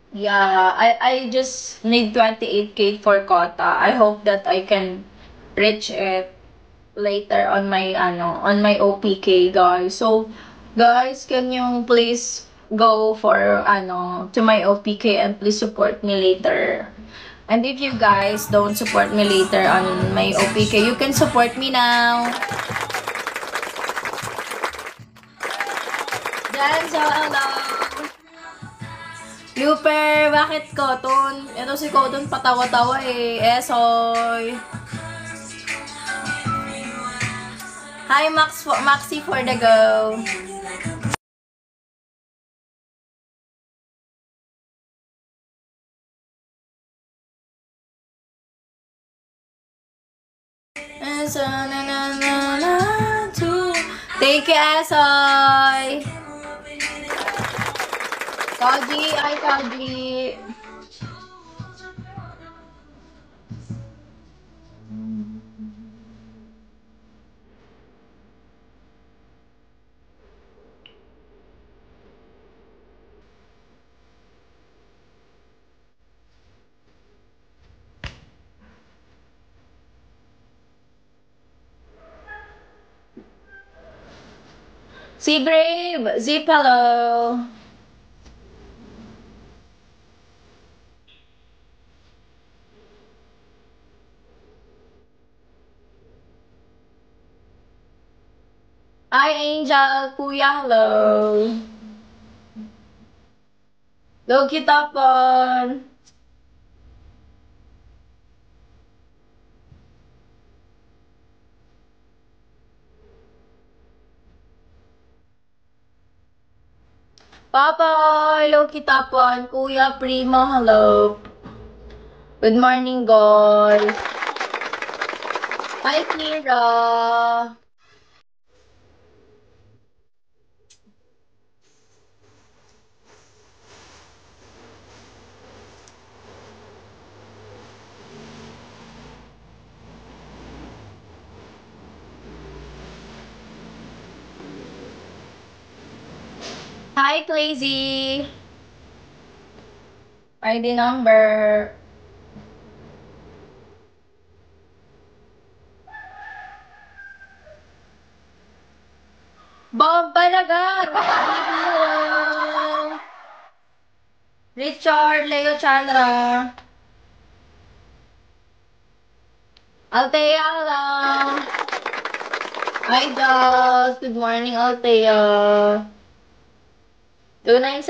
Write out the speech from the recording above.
Yeah, I just need 28K for quota. I hope that I can reach it later on my on my OPK, guys. So guys, can you please go for to my OPK and please support me later. And if you guys don't support me later on my OPK, you can support me now. Janzo, hello! Yuper, bakit Cotton? Ito si Cotton patawa-tawa eh. Esoy. Hi Maxi for the go. Eso, na, na, na, na, to. Thank you, Esoy. Kaji, ay Kaji. Si Brave, Zip, hello. Hi Angel, Kuya, hello. Loki Tapon. Papa, Loki Tapon. Kuya Primo, hello. Good morning, guys. Hi, Kira. Hi, Crazy. ID number. Bob Balagan. Hello. Richard Leo Chandra. Althea, hello. Hi, Joss. Good morning, Althea. 297.